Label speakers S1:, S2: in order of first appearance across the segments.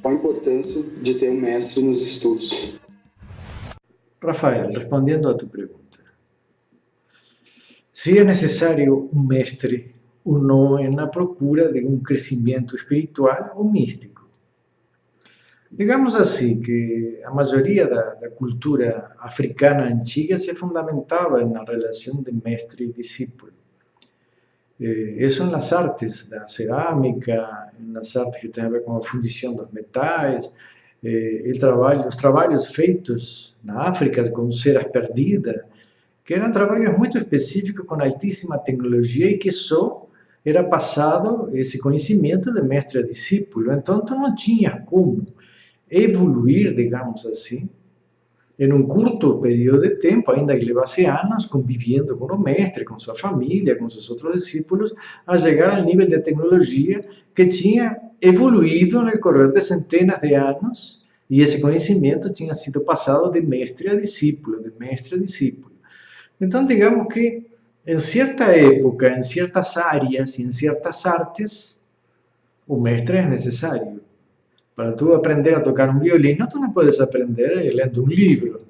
S1: Qual a importância de ter um mestre nos estudos?
S2: Rafael, respondendo a tu pergunta, se é necessário um mestre ou não é na procura de um crescimento espiritual ou místico. Digamos assim que a maioria da cultura africana antiga se fundamentava na relação de mestre e discípulo. Isso nas artes da cerâmica, nas artes que têm a ver com a fundição dos metais, os trabalhos feitos na África com ceras perdidas, que eram trabalhos muito específicos com altíssima tecnologia e que só era passado esse conhecimento de mestre a discípulo. Então, tu não tinha como evoluir, digamos assim, em um curto período de tempo, ainda que levasse anos, convivendo com o mestre, com sua família, com seus outros discípulos, a chegar ao nível de tecnologia que tinha evoluído no decorrer de centenas de anos, e esse conhecimento tinha sido passado de mestre a discípulo, de mestre a discípulo. Então, digamos que em certa época, em certas áreas e em certas artes, o mestre é necessário. Para tu aprender a tocar um violino, tu não podes aprender lendo um livro.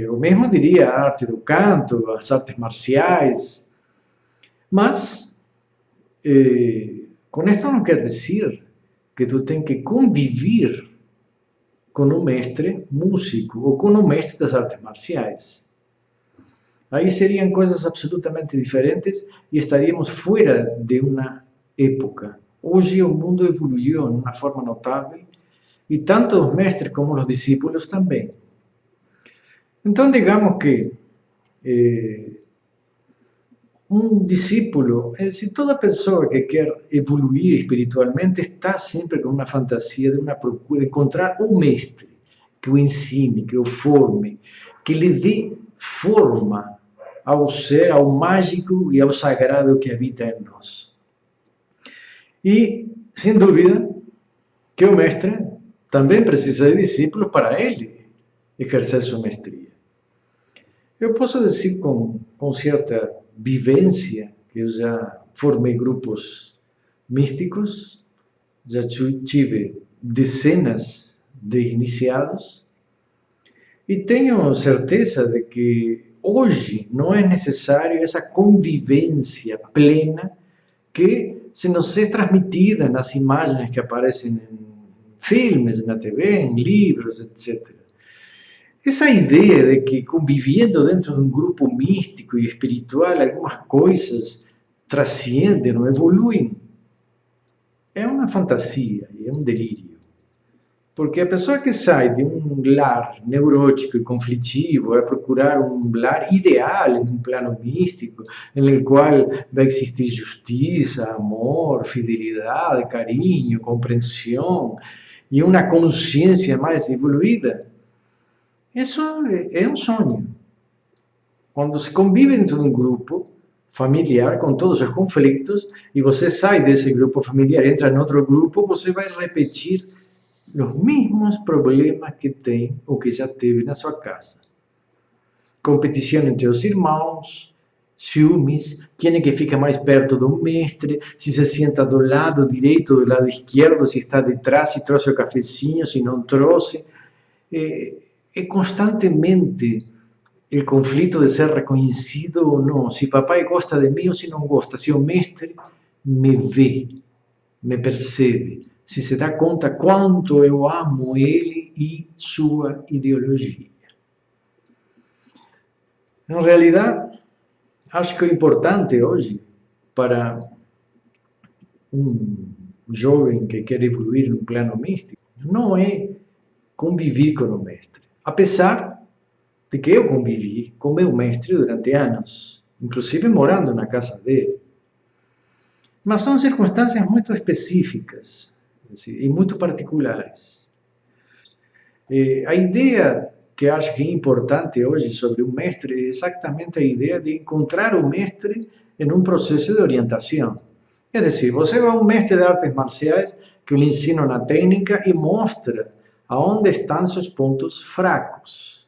S2: O mesmo diria a arte do canto, as artes marciais. Mas, com isto não quer dizer que tu tens que conviver com um mestre músico ou com um mestre das artes marciais. Aí seriam coisas absolutamente diferentes e estaríamos fora de uma época. Hoje o mundo evoluiu de uma forma notável e tanto os mestres como os discípulos também. Então, digamos que um discípulo, se toda pessoa que quer evoluir espiritualmente está sempre com uma fantasia de uma procura de encontrar um mestre que o ensine, que o forme, que lhe dê forma ao ser, ao mágico e ao sagrado que habita em nós. E, sem dúvida, que o mestre também precisa de discípulos para ele exercer sua mestria. Eu posso dizer com certa vivência que eu já formei grupos místicos, já tive dezenas de iniciados e tenho certeza de que hoje não é necessário essa convivência plena que se nos é transmitida nas imagens que aparecem em filmes, na TV, em livros, etc. Essa ideia de que convivendo dentro de um grupo místico e espiritual algumas coisas transcendem ou evoluem é uma fantasia, é um delírio. Porque a pessoa que sai de um lar neurótico e conflitivo vai procurar um lar ideal em um plano místico, em qual vai existir justiça, amor, fidelidade, carinho, compreensão e uma consciência mais evoluída. Isso é um sonho. Quando se convive dentro de um grupo familiar com todos os conflitos e você sai desse grupo familiar, entra em outro grupo, você vai repetir os mesmos problemas que tem ou que já teve na sua casa. Competição entre os irmãos, ciúmes, quem é que fica mais perto do mestre, se se senta do lado direito, do lado esquerdo, se está de trás, se trouxe o cafezinho, se não trouxe. É constantemente o conflito de ser reconhecido ou não, se papai gosta de mim ou se não gosta, se o mestre me vê, me percebe, se dá conta quanto eu amo ele e sua ideologia. Em realidade, acho que o importante hoje para um jovem que quer evoluir no plano místico não é conviver com o mestre. Apesar de que eu convivi com meu mestre durante anos, inclusive morando na casa dele. Mas são circunstâncias muito específicas e muito particulares. A ideia que acho que é importante hoje sobre um mestre é exatamente a ideia de encontrar o mestre em um processo de orientação. É dizer, você vai a um mestre de artes marciais que lhe ensina na técnica e mostra aonde estão seus pontos fracos,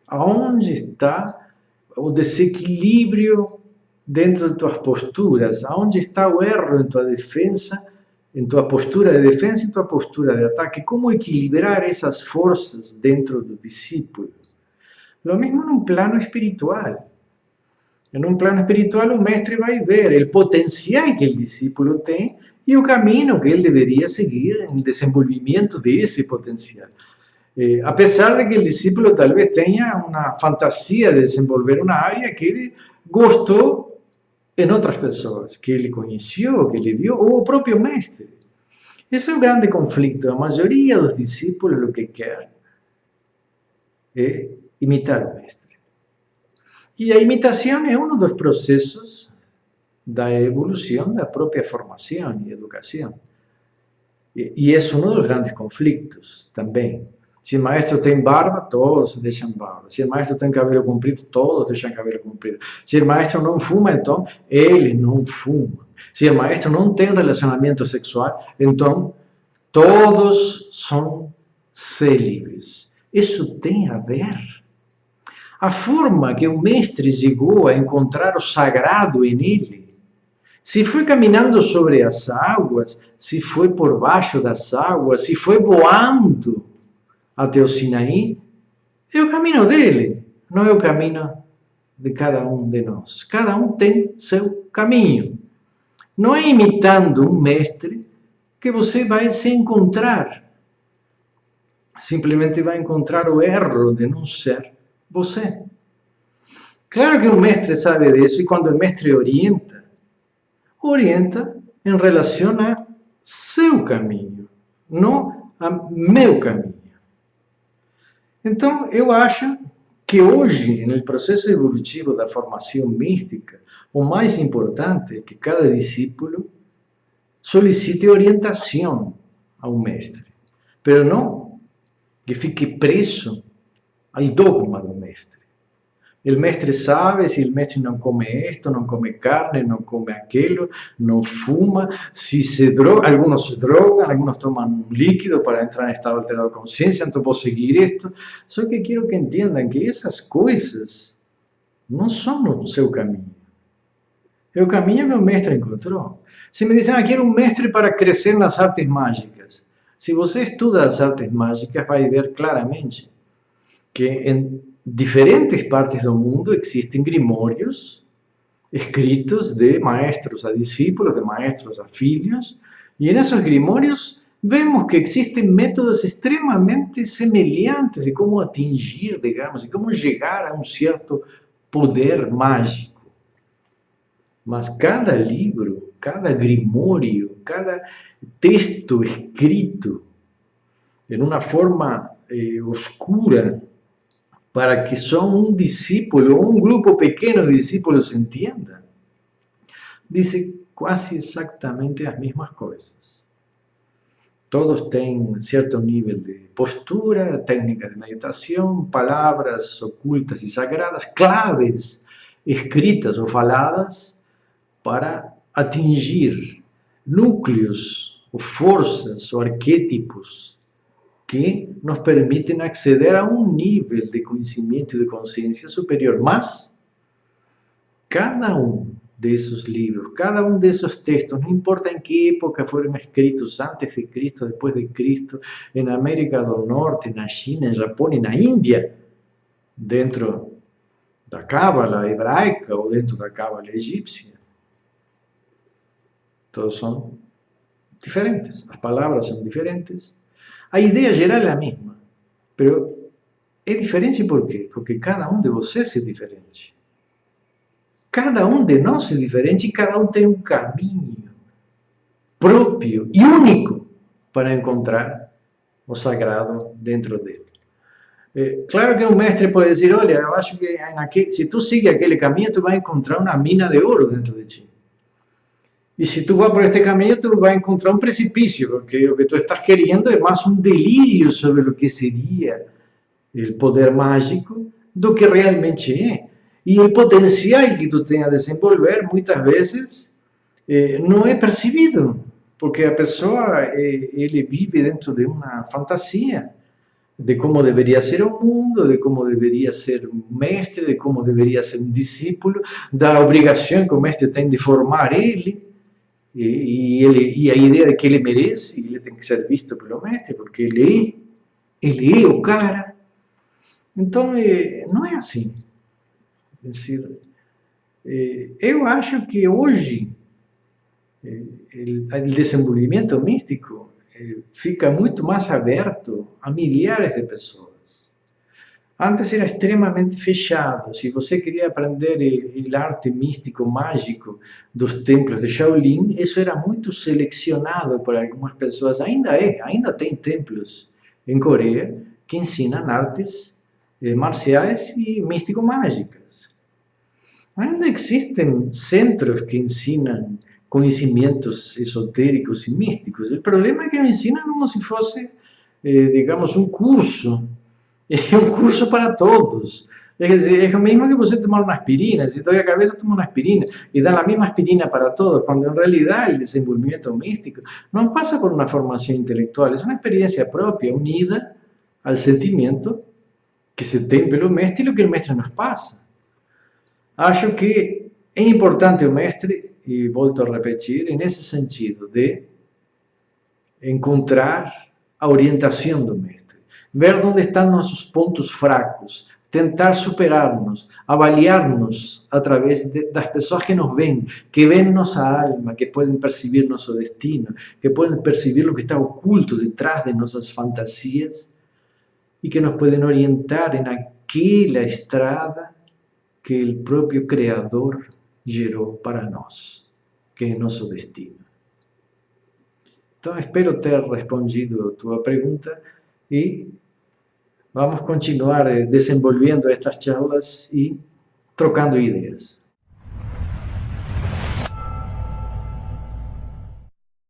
S2: aonde está o desequilíbrio dentro de tuas posturas, aonde está o erro em tua defesa em tua postura de defesa e tua postura de ataque, como equilibrar essas forças dentro do discípulo. Lo mismo num plano espiritual. Em um plano espiritual, o mestre vai ver o potencial que o discípulo tem e o caminho que ele deveria seguir no desenvolvimento desse potencial. Apesar de que o discípulo talvez tenha uma fantasia de desenvolver uma área que ele gostou em outras pessoas, que ele conheceu, que ele viu, ou o próprio mestre. Esse é o grande conflito. A maioria dos discípulos o que quer é imitar o mestre. E a imitação é um dos processos da evolução da própria formação e educação. E é um dos grandes conflitos também. Se o maestro tem barba, todos deixam barba. Se o maestro tem cabelo comprido, todos deixam cabelo comprido. Se o maestro não fuma, então ele não fuma. Se o maestro não tem relacionamento sexual, então todos são célibes. Isso tem a ver. A forma que o mestre chegou a encontrar o sagrado em ele, se foi caminhando sobre as águas, se foi por baixo das águas, se foi voando até o Sinaí, é o caminho dele, não é o caminho de cada um de nós. Cada um tem seu caminho. Não é imitando um mestre que você vai se encontrar. Simplesmente vai encontrar o erro de não ser você. Claro que o mestre sabe disso e quando o mestre orienta em relação a seu caminho, não a meu caminho. Então, eu acho que hoje, no processo evolutivo da formação mística, o mais importante é que cada discípulo solicite orientação ao mestre, mas não que fique preso ao dogma do mestre. O mestre sabe se o mestre não come isto, não come carne, não come aquilo, não fuma, se se droga, alguns se drogam, alguns tomam um líquido para entrar em estado alterado de consciência, então vou seguir isto. Só que quero que entendam que essas coisas não são o seu caminho. É o caminho que o mestre encontrou. Se me dizem, quero um mestre para crescer nas artes mágicas. Se você estuda as artes mágicas, vai ver claramente que em diferentes partes do mundo existem grimórios escritos de maestros a discípulos, de maestros a filhos, e nesses grimórios vemos que existem métodos extremamente semelhantes de como atingir, digamos, de como chegar a um certo poder mágico. Mas cada livro, cada grimório, cada texto escrito em uma forma oscura, para que só um discípulo ou um grupo pequeno de discípulos entenda, diz quase exatamente as mesmas coisas. Todos têm certo nível de postura, técnica de meditação, palavras ocultas e sagradas, claves escritas ou faladas para atingir núcleos, ou forças, ou arquétipos que nos permitem acceder a um nível de conhecimento e de consciência superior. Mas cada um desses livros, cada um desses textos, não importa em que época foram escritos, antes de Cristo, depois de Cristo, na América do Norte, na China, no Japão e na Índia, dentro da Cábala hebraica ou dentro da Cábala egípcia, todos são diferentes, as palavras são diferentes. A ideia geral é a mesma, mas é diferente por quê? Porque cada um de vocês é diferente. Cada um de nós é diferente e cada um tem um caminho próprio e único para encontrar o sagrado dentro dele. Claro que um mestre pode dizer, olha, eu acho que se tu seguir aquele caminho, tu vai encontrar uma mina de ouro dentro de ti. E se tu vai por este caminho, tu vai encontrar um precipício, porque o que tu estás querendo é mais um delírio sobre o que seria o poder mágico do que realmente é. E o potencial que tu tem a desenvolver, muitas vezes, não é percebido, porque a pessoa ele vive dentro de uma fantasia de como deveria ser o mundo, de como deveria ser um mestre, de como deveria ser um discípulo, da obrigação que o mestre tem de formar ele. e a ideia de que ele merece, ele tem que ser visto pelo mestre, porque ele é o cara. Então, não é assim. É decir, eu acho que hoje o desenvolvimento místico fica muito mais aberto a milhares de pessoas. Antes era extremamente fechado. Se você queria aprender o arte místico, mágico dos templos de Shaolin, isso era muito selecionado por algumas pessoas. Ainda tem templos em Coreia que ensinam artes marciais e místico-mágicas. Ainda existem centros que ensinam conhecimentos esotéricos e místicos. O problema é que ensinam como se fosse, digamos, um curso. É um curso para todos. É dizer, é o mesmo que você tomar uma aspirina. Se dói a cabeça, toma uma aspirina. E dá a mesma aspirina para todos, quando em realidade o desenvolvimento místico não passa por uma formação intelectual, é uma experiência própria, unida ao sentimento que se tem pelo mestre e o que o mestre nos passa. Acho que é importante o mestre, e volto a repetir, nesse sentido de encontrar a orientação do mestre. Ver onde estão nossos pontos fracos, tentar superar-nos, avaliar-nos através das pessoas que nos veem, que veem nossa alma, que podem perceber nosso destino, que podem perceber o que está oculto detrás de nossas fantasias e que nos podem orientar naquela estrada que o próprio Criador gerou para nós, que é nosso destino. Então, espero ter respondido a tua pergunta e vamos continuar desenvolvendo estas charlas e trocando ideias.